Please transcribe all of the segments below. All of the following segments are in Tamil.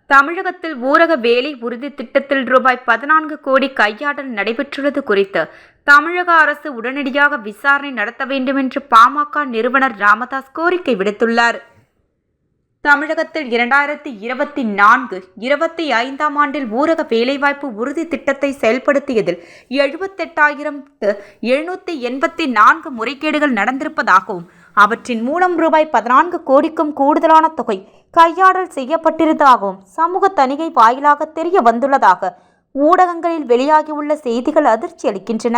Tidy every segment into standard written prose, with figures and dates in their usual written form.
தமிழகத்தில் ஊரக வேலை உறுதி திட்டத்தில் ரூபாய் 14 கோடி கையாடல் நடைபெற்றுள்ளது குறித்து தமிழக அரசு உடனடியாக விசாரணை நடத்த வேண்டும் என்று பாமக நிறுவனர் ராமதாஸ் கோரிக்கை விடுத்துள்ளார். தமிழகத்தில் 2024-25 ஆண்டில் ஊரக வேலைவாய்ப்பு உறுதி திட்டத்தை செயல்படுத்தியதில் 78,784 முறைகேடுகள் நடந்திருப்பதாகவும் அவற்றின் மூலம் ரூபாய் 14 கோடிக்கும் கூடுதலான தொகை கையாடல் செய்யப்பட்டிருந்ததாகவும் சமூக தணிக்கை வாயிலாக தெரிய வந்துள்ளதாக ஊடகங்களில் வெளியாகியுள்ள செய்திகள் அதிர்ச்சி அளிக்கின்றன.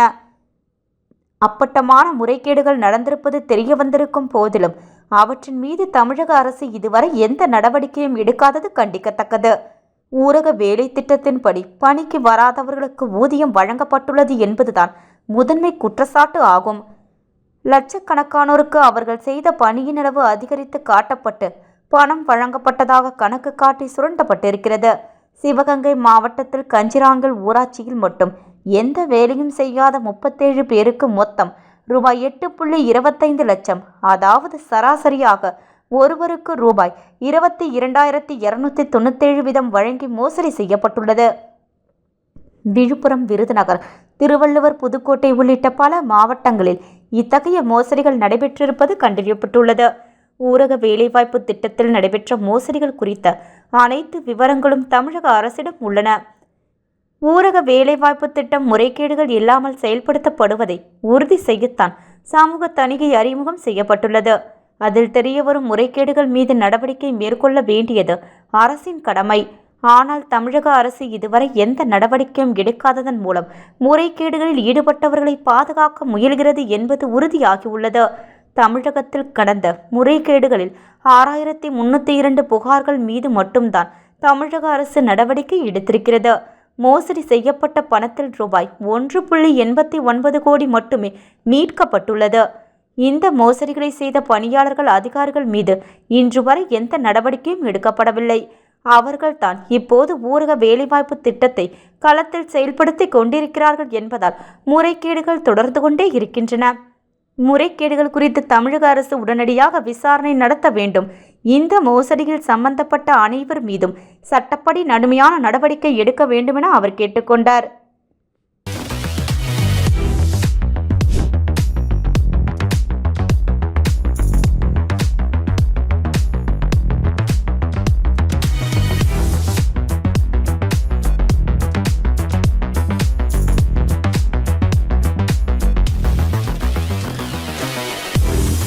அப்பட்டமான முறைகேடுகள் நடந்திருப்பது தெரிய வந்திருக்கும் போதிலும் அவற்றின் மீது தமிழக அரசு இதுவரை எந்த நடவடிக்கையும் எடுக்காதது கண்டிக்கத்தக்கது. ஊரக வேலை திட்டத்தின்படி பணிக்கு வராதவர்களுக்கு ஊதியம் வழங்கப்பட்டுள்ளது என்பதுதான் முதன்மை குற்றச்சாட்டு ஆகும். லட்சக்கணக்கானோருக்கு அவர்கள் செய்த பணியின் அளவு அதிகரித்து காட்டப்பட்டு பணம் வழங்கப்பட்டதாக கணக்கு காட்டி சுரண்டப்பட்டிருக்கிறது. சிவகங்கை மாவட்டத்தில் கஞ்சிராங்கல் ஊராட்சியில் மட்டும் எந்த வேலையும் செய்யாத 37 பேருக்கு மொத்தம் ரூபாய் 8.25 லட்சம், அதாவது சராசரியாக ஒருவருக்கு ரூபாய் 22,297 வீதம் வழங்கி மோசடி செய்யப்பட்டுள்ளது. விழுப்புரம், விருதுநகர், திருவள்ளுவர், புதுக்கோட்டை உள்ளிட்ட பல மாவட்டங்களில் இத்தகைய மோசடிகள் நடைபெற்றிருப்பது கண்டறியப்பட்டுள்ளது. ஊரக வேலைவாய்ப்பு திட்டத்தில் நடைபெற்ற மோசடிகள் குறித்த அனைத்து விவரங்களும் தமிழக அரசிடம் உள்ளன. ஊரக வேலைவாய்ப்பு திட்டம் முறைகேடுகள் இல்லாமல் செயல்படுத்தப்படுவதை உறுதி செய்யத்தான் சமூக தணிக்கை அறிமுகம் செய்யப்பட்டுள்ளது. அதில் தெரியவரும் முறைகேடுகள் மீது நடவடிக்கை மேற்கொள்ள வேண்டியது அரசின் கடமை. ஆனால் தமிழக அரசு இதுவரை எந்த நடவடிக்கையும் எடுக்காததன் மூலம் முறைகேடுகளில் ஈடுபட்டவர்களை பாதுகாக்க முயல்கிறது என்பது உறுதியாகியுள்ளது. தமிழகத்தில் கடந்த முறைகேடுகளில் 6,302 புகார்கள் மீது மட்டும்தான் தமிழக அரசு நடவடிக்கை எடுத்திருக்கிறது. மோசடி செய்யப்பட்ட பணத்தில் ரூபாய் 1.89 கோடி மட்டுமே மீட்கப்பட்டுள்ளது. இந்த மோசடிகளை செய்த பணியாளர்கள், அதிகாரிகள் மீது இன்று வரை எந்த நடவடிக்கையும் எடுக்கப்படவில்லை. அவர்கள்தான் இப்போது ஊரக வேலைவாய்ப்பு திட்டத்தை களத்தில் செயல்படுத்தி கொண்டிருக்கிறார்கள் என்பதால் முறைகேடுகள் தொடர்ந்து கொண்டே இருக்கின்றன. முறைகேடுகள் குறித்து தமிழக அரசு உடனடியாக விசாரணை நடத்த வேண்டும். இந்த மோசடியில் சம்பந்தப்பட்ட அனைவர் மீதும் சட்டப்படி கடுமையான நடவடிக்கை எடுக்க வேண்டுமென அவர் கேட்டுக்கொண்டார்.